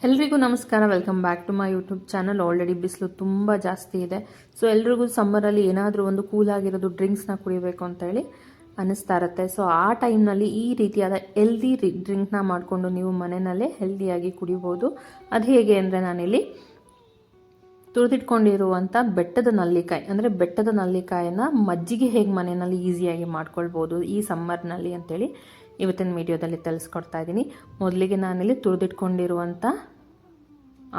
ಎಲ್ರಿಗೂ ನಮಸ್ಕಾರ. Welcome back to my YouTube channel. Already ಬಿಸಿಲು ತುಂಬ ಜಾಸ್ತಿ ಇದೆ. ಸೊ ಎಲ್ರಿಗೂ ಸಮ್ಮರಲ್ಲಿ ಏನಾದರೂ ಒಂದು ಕೂಲ್ ಆಗಿರೋದು ಡ್ರಿಂಕ್ಸ್ನ ಕುಡಿಬೇಕು ಅಂತೇಳಿ ಅನ್ನಿಸ್ತಾ ಇರುತ್ತೆ. ಸೊ ಆ ಟೈಮ್ನಲ್ಲಿ ಈ ರೀತಿಯಾದ ಹೆಲ್ದಿ ಡ್ರಿಂಕ್ನ ಮಾಡಿಕೊಂಡು ನೀವು ಮನೆಯಲ್ಲೇ ಹೆಲ್ದಿಯಾಗಿ ಕುಡಿಬೋದು. ಅದು ಹೇಗೆ ಅಂದರೆ, ನಾನಿಲ್ಲಿ ತುರಿದಿಟ್ಕೊಂಡಿರುವಂಥ ಬೆಟ್ಟದ ನಲ್ಲಿಕಾಯಿ, ಅಂದರೆ ಬೆಟ್ಟದ ನಲ್ಲಿಕಾಯಿನ ಮಜ್ಜಿಗೆ ಹೇಗೆ ಮನೆಯಲ್ಲಿ ಈಸಿಯಾಗಿ ಮಾಡ್ಕೊಳ್ಬೋದು ಈ ಸಮ್ಮರ್ನಲ್ಲಿ ಅಂತೇಳಿ ಇವತ್ತಿನ ವಿಡಿಯೋದಲ್ಲಿ ತಿಳಿಸ್ಕೊಡ್ತಾ ಇದ್ದೀನಿ. ಮೊದಲಿಗೆ ನಾನಿಲ್ಲಿ ತುರಿದಿಟ್ಕೊಂಡಿರುವಂಥ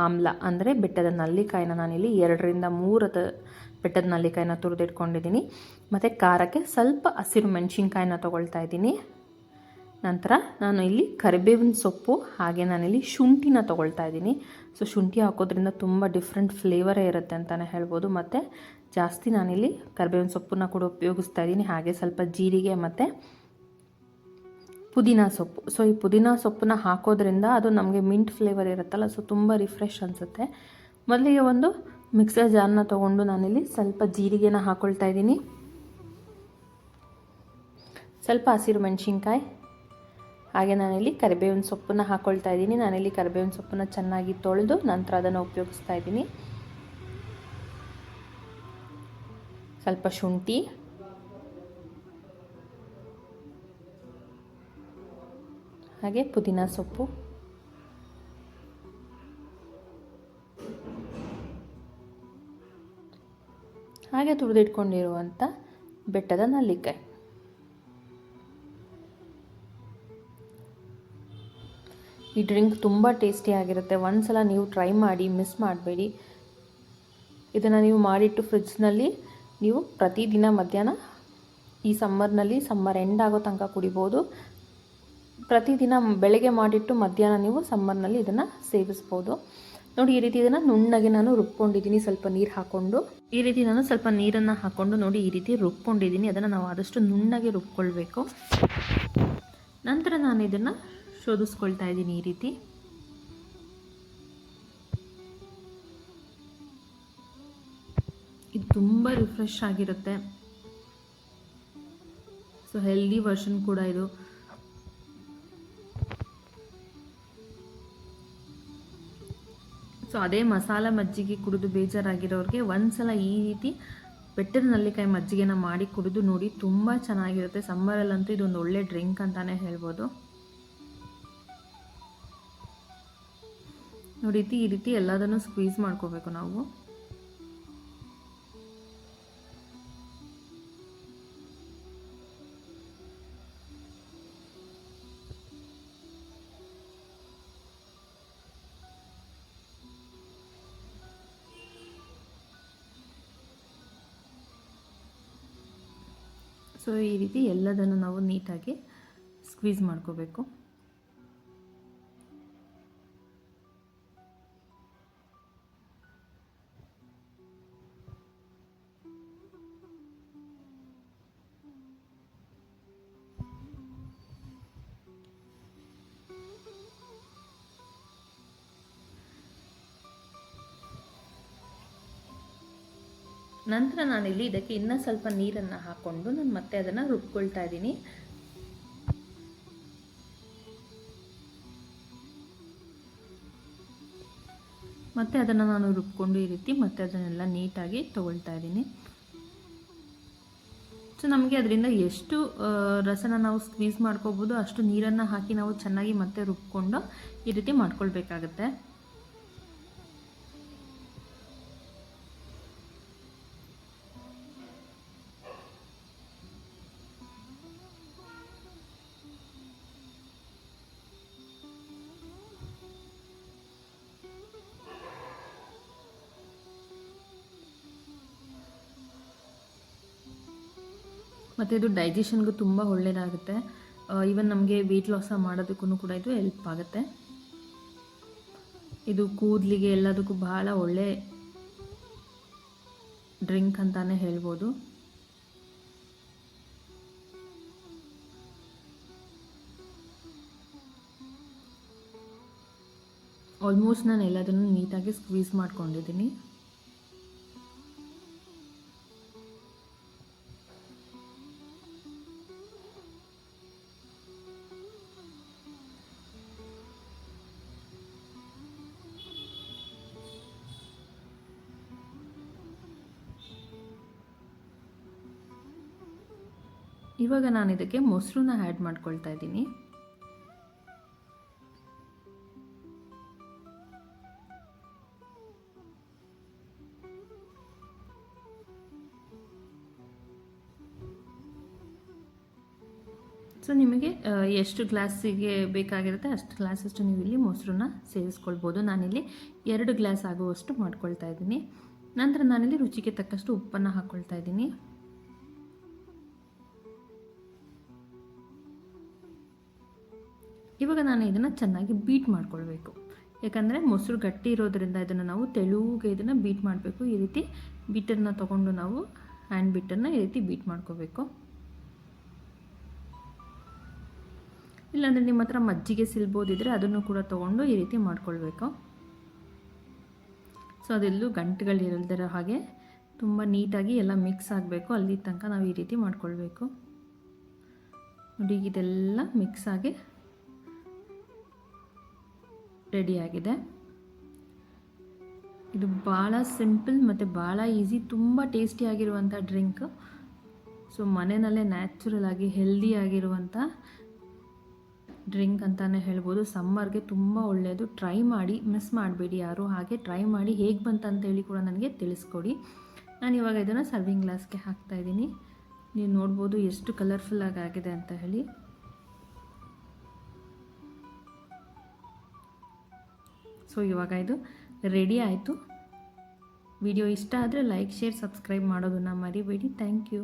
ಆಮ್ಲ ಅಂದರೆ ಬೆಟ್ಟದ ನಲ್ಲಿಕಾಯಿನ ನಾನಿಲ್ಲಿ 2ರಿಂದ 3 ಬೆಟ್ಟದ ನಲ್ಲಿಕಾಯಿನ ತುರಿದಿಟ್ಕೊಂಡಿದ್ದೀನಿ. ಮತ್ತು ಖಾರಕ್ಕೆ ಸ್ವಲ್ಪ ಹಸಿರು ಮೆಣಸಿನ್ಕಾಯಿನ ತೊಗೊಳ್ತಾ ಇದ್ದೀನಿ. ನಂತರ ನಾನು ಇಲ್ಲಿ ಕರಿಬೇವಿನ ಸೊಪ್ಪು ಹಾಗೆ ನಾನಿಲ್ಲಿ ಶುಂಠಿನ ತೊಗೊಳ್ತಾ ಇದ್ದೀನಿ. ಸೊ ಶುಂಠಿ ಹಾಕೋದ್ರಿಂದ ತುಂಬ ಡಿಫ್ರೆಂಟ್ ಫ್ಲೇವರೇ ಇರುತ್ತೆ ಅಂತಲೇ ಹೇಳ್ಬೋದು. ಮತ್ತು ಜಾಸ್ತಿ ನಾನಿಲ್ಲಿ ಕರಿಬೇವಿನ ಸೊಪ್ಪನ್ನ ಕೂಡ ಉಪಯೋಗಿಸ್ತಾ ಇದ್ದೀನಿ. ಹಾಗೆ ಸ್ವಲ್ಪ ಜೀರಿಗೆ ಮತ್ತು ಪುದೀನ ಸೊಪ್ಪು. ಸೊ ಈ ಪುದೀನ ಸೊಪ್ಪನ್ನ ಹಾಕೋದ್ರಿಂದ ಅದು ನಮಗೆ ಮಿಂಟ್ ಫ್ಲೇವರ್ ಇರುತ್ತಲ್ಲ, ಸೊ ತುಂಬ ರಿಫ್ರೆಶ್ ಅನಿಸುತ್ತೆ. ಮೊದಲಿಗೆ ಒಂದು ಮಿಕ್ಸರ್ ಜಾರ್ನ ತೊಗೊಂಡು ನಾನಿಲ್ಲಿ ಸ್ವಲ್ಪ ಜೀರಿಗೆನ ಹಾಕ್ಕೊಳ್ತಾ ಇದ್ದೀನಿ, ಸ್ವಲ್ಪ ಹಸಿರು ಮೆಣಸಿನ್ಕಾಯಿ, ಹಾಗೆ ನಾನಿಲ್ಲಿ ಕರಿಬೇವಿನ ಸೊಪ್ಪನ್ನ ಹಾಕ್ಕೊಳ್ತಾ ಇದ್ದೀನಿ. ನಾನಿಲ್ಲಿ ಕರಿಬೇವಿನ ಸೊಪ್ಪನ್ನ ಚೆನ್ನಾಗಿ ತೊಳೆದು ನಂತರ ಅದನ್ನು ಉಪಯೋಗಿಸ್ತಾ ಇದ್ದೀನಿ. ಸ್ವಲ್ಪ ಶುಂಠಿ, ಹಾಗೆ ಪುದೀನ ಸೊಪ್ಪು, ಹಾಗೆ ತುರಿದಿಟ್ಕೊಂಡಿರುವಂಥ ಬೆಟ್ಟದ ನಲ್ಲಿಕಾಯಿ. ಈ ಡ್ರಿಂಕ್ ತುಂಬ ಟೇಸ್ಟಿಯಾಗಿರುತ್ತೆ. ಒಂದ್ಸಲ ನೀವು ಟ್ರೈ ಮಾಡಿ, ಮಿಸ್ ಮಾಡಬೇಡಿ. ಇದನ್ನು ನೀವು ಮಾಡಿಟ್ಟು ಫ್ರಿಡ್ಜ್ನಲ್ಲಿ ನೀವು ಪ್ರತಿದಿನ ಮಧ್ಯಾಹ್ನ ಈ ಸಮ್ಮರ್ ಎಂಡ್ ಆಗೋ ತನಕ ಕುಡಿಬೋದು. ಪ್ರತಿದಿನ ಬೆಳಗ್ಗೆ ಮಾಡಿಟ್ಟು ಮಧ್ಯಾಹ್ನ ನೀವು ಸಮ್ಮರ್ನಲ್ಲಿ ಇದನ್ನು ಸೇವಿಸ್ಬೋದು. ನೋಡಿ, ಈ ರೀತಿ ಇದನ್ನು ನುಣ್ಣಗೆ ನಾನು ರುಬ್ಕೊಂಡಿದ್ದೀನಿ. ಸ್ವಲ್ಪ ನೀರು ಹಾಕ್ಕೊಂಡು ಈ ರೀತಿ ನಾನು ಸ್ವಲ್ಪ ನೀರನ್ನು ಹಾಕ್ಕೊಂಡು ನೋಡಿ ಈ ರೀತಿ ರುಬ್ಕೊಂಡಿದ್ದೀನಿ. ಅದನ್ನು ನಾವು ಆದಷ್ಟು ನುಣ್ಣಗೆ ರುಬ್ಕೊಳ್ಬೇಕು. ನಂತರ ನಾನು ಇದನ್ನು ಶೋಧಿಸ್ಕೊಳ್ತಾ ಇದ್ದೀನಿ. ಈ ರೀತಿ ಇದು ತುಂಬ ರಿಫ್ರೆಶ್ ಆಗಿರುತ್ತೆ. ಸೊ ಹೆಲ್ದಿ ವರ್ಷನ್ ಕೂಡ ಇದು. ಸೊ ಅದೇ ಮಸಾಲ ಮಜ್ಜಿಗೆ ಕುಡಿದು ಬೇಜಾರಾಗಿರೋರಿಗೆ ಒಂದ್ಸಲ ಈ ರೀತಿ ಬೆಟ್ಟದ ನಲ್ಲಿಕಾಯಿ ಮಜ್ಜಿಗೆನ ಮಾಡಿ ಕುಡಿದು ನೋಡಿ, ತುಂಬ ಚೆನ್ನಾಗಿರುತ್ತೆ. ಸಮ್ಮರಲ್ಲಂತೂ ಇದೊಂದು ಒಳ್ಳೆ ಡ್ರಿಂಕ್ ಅಂತಲೇ ಹೇಳ್ಬೋದು. ನೋಡಿ, ಈ ರೀತಿ ಎಲ್ಲದನ್ನು ಸ್ಕ್ವೀಸ್ ಮಾಡ್ಕೋಬೇಕು ನಾವು. ಸೊ ಈ ರೀತಿ ಎಲ್ಲದನ್ನು ನಾವು ನೀಟಾಗಿ ಸ್ಕ್ವೀಸ್ ಮಾಡ್ಕೋಬೇಕು. ನಂತರ ನಾನಿಲ್ಲಿ ಇದಕ್ಕೆ ಇನ್ನೂ ಸ್ವಲ್ಪ ನೀರನ್ನು ಹಾಕ್ಕೊಂಡು ನಾನು ಮತ್ತೆ ಅದನ್ನು ರುಬ್ಕೊಳ್ತಾ ಇದ್ದೀನಿ. ಮತ್ತೆ ಅದನ್ನು ನಾನು ರುಬ್ಕೊಂಡು ಈ ರೀತಿ ಮತ್ತೆ ಅದನ್ನೆಲ್ಲ ನೀಟಾಗಿ ತೊಗೊಳ್ತಾ ಇದ್ದೀನಿ. ಸೊ ನಮಗೆ ಅದರಿಂದ ಎಷ್ಟು ರಸನ ನಾವು ಸ್ಕ್ವೀಸ್ ಮಾಡ್ಕೋಬೋದು ಅಷ್ಟು ನೀರನ್ನು ಹಾಕಿ ನಾವು ಚೆನ್ನಾಗಿ ಮತ್ತೆ ರುಬ್ಕೊಂಡು ಈ ರೀತಿ ಮಾಡ್ಕೊಳ್ಬೇಕಾಗತ್ತೆ. ಮತ್ತು ಇದು ಡೈಜೆಷನ್ಗೂ ತುಂಬ ಒಳ್ಳೆಯದಾಗುತ್ತೆ. ಈವನ್ ನಮಗೆ ವೆಯ್ಟ್ ಲಾಸ್ ಮಾಡೋದಕ್ಕೂ ಕೂಡ ಇದು ಹೆಲ್ಪ್ ಆಗುತ್ತೆ. ಇದು ಕೂದಲಿಗೆ ಎಲ್ಲದಕ್ಕೂ ಬಹಳ ಒಳ್ಳೆ ಡ್ರಿಂಕ್ ಅಂತಲೇ ಹೇಳ್ಬೋದು. ಆಲ್ಮೋಸ್ಟ್ ನಾನು ಎಲ್ಲದನ್ನು ನೀಟಾಗಿ ಸ್ಕ್ವೀಸ್ ಮಾಡ್ಕೊಂಡಿದ್ದೀನಿ. ಇವಾಗ ನಾನು ಇದಕ್ಕೆ ಮೊಸರನ್ನ ಆ್ಯಡ್ ಮಾಡ್ಕೊಳ್ತಾ ಇದ್ದೀನಿ. ಸೊ ನಿಮಗೆ ಎಷ್ಟು ಗ್ಲಾಸಿಗೆ ಬೇಕಾಗಿರುತ್ತೆ ಅಷ್ಟು ಗ್ಲಾಸಷ್ಟು ನೀವು ಇಲ್ಲಿ ಮೊಸರನ್ನ ಸೇರಿಸ್ಕೊಳ್ಬೋದು. ನಾನಿಲ್ಲಿ 2 ಗ್ಲಾಸ್ ಆಗುವಷ್ಟು ಮಾಡ್ಕೊಳ್ತಾ ಇದ್ದೀನಿ. ನಂತರ ನಾನಿಲ್ಲಿ ರುಚಿಗೆ ತಕ್ಕಷ್ಟು ಉಪ್ಪನ್ನು ಹಾಕ್ಕೊಳ್ತಾ ಇದ್ದೀನಿ. ಇವಾಗ ನಾನು ಇದನ್ನು ಚೆನ್ನಾಗಿ ಬೀಟ್ ಮಾಡ್ಕೊಳ್ಬೇಕು. ಯಾಕಂದರೆ ಮೊಸರು ಗಟ್ಟಿ ಇರೋದರಿಂದ ಇದನ್ನು ನಾವು ತೆಳುಗೆ ಇದನ್ನು ಬೀಟ್ ಮಾಡಬೇಕು. ಈ ರೀತಿ ಬೀಟರ್ನ ತೊಗೊಂಡು ನಾವು ಹ್ಯಾಂಡ್ ಬೀಟರ್ನ ಈ ರೀತಿ ಬೀಟ್ ಮಾಡ್ಕೋಬೇಕು. ಇಲ್ಲಾಂದರೆ ನಿಮ್ಮ ಹತ್ರ ಮಜ್ಜಿಗೆ ಸಿಲ್ಬೋದಿದ್ರೆ ಅದನ್ನು ಕೂಡ ತೊಗೊಂಡು ಈ ರೀತಿ ಮಾಡ್ಕೊಳ್ಬೇಕು. ಸೊ ಅದೆಲ್ಲೂ ಗಂಟುಗಳಿರಲ್ದಿರೋ ಹಾಗೆ ತುಂಬ ನೀಟಾಗಿ ಎಲ್ಲ ಮಿಕ್ಸ್ ಆಗಬೇಕು. ಅಲ್ಲಿ ತನಕ ನಾವು ಈ ರೀತಿ ಮಾಡ್ಕೊಳ್ಬೇಕು. ನೋಡಿ ಇದೆಲ್ಲ ಮಿಕ್ಸ್ ಆಗಿ ರೆಡಿಯಾಗಿದೆ. ಇದು ಭಾಳ ಸಿಂಪಲ್ ಮತ್ತು ಭಾಳ ಈಸಿ, ತುಂಬ ಟೇಸ್ಟಿಯಾಗಿರುವಂಥ ಡ್ರಿಂಕ್. ಸೊ ಮನೆಯಲ್ಲೇ ನ್ಯಾಚುರಲ್ ಆಗಿ ಹೆಲ್ದಿ ಆಗಿರುವಂಥ ಡ್ರಿಂಕ್ ಅಂತಲೇ ಹೇಳ್ಬೋದು. ಸಮ್ಮರ್ಗೆ ತುಂಬ ಒಳ್ಳೆಯದು. ಟ್ರೈ ಮಾಡಿ, ಮಿಸ್ ಮಾಡಬೇಡಿ ಯಾರು. ಹಾಗೆ ಟ್ರೈ ಮಾಡಿ ಹೇಗೆ ಬಂತಂತೇಳಿ ಕೂಡ ನನಗೆ ತಿಳಿಸ್ಕೊಡಿ. ನಾನು ಇವಾಗ ಇದನ್ನು ಸರ್ವಿಂಗ್ ಗ್ಲಾಸ್ಗೆ ಹಾಕ್ತಾಯಿದ್ದೀನಿ. ನೀವು ನೋಡ್ಬೋದು ಎಷ್ಟು ಕಲರ್ಫುಲ್ಲಾಗಿ ಆಗಿದೆ ಅಂತ ಹೇಳಿ. ಸೊ ಇವಾಗ ಇದು ರೆಡಿ ಆಯಿತು. ವಿಡಿಯೋ ಇಷ್ಟ ಆದರೆ ಲೈಕ್, ಶೇರ್, ಸಬ್ಸ್ಕ್ರೈಬ್ ಮಾಡೋದನ್ನು ಮರಿಬೇಡಿ. Thank you.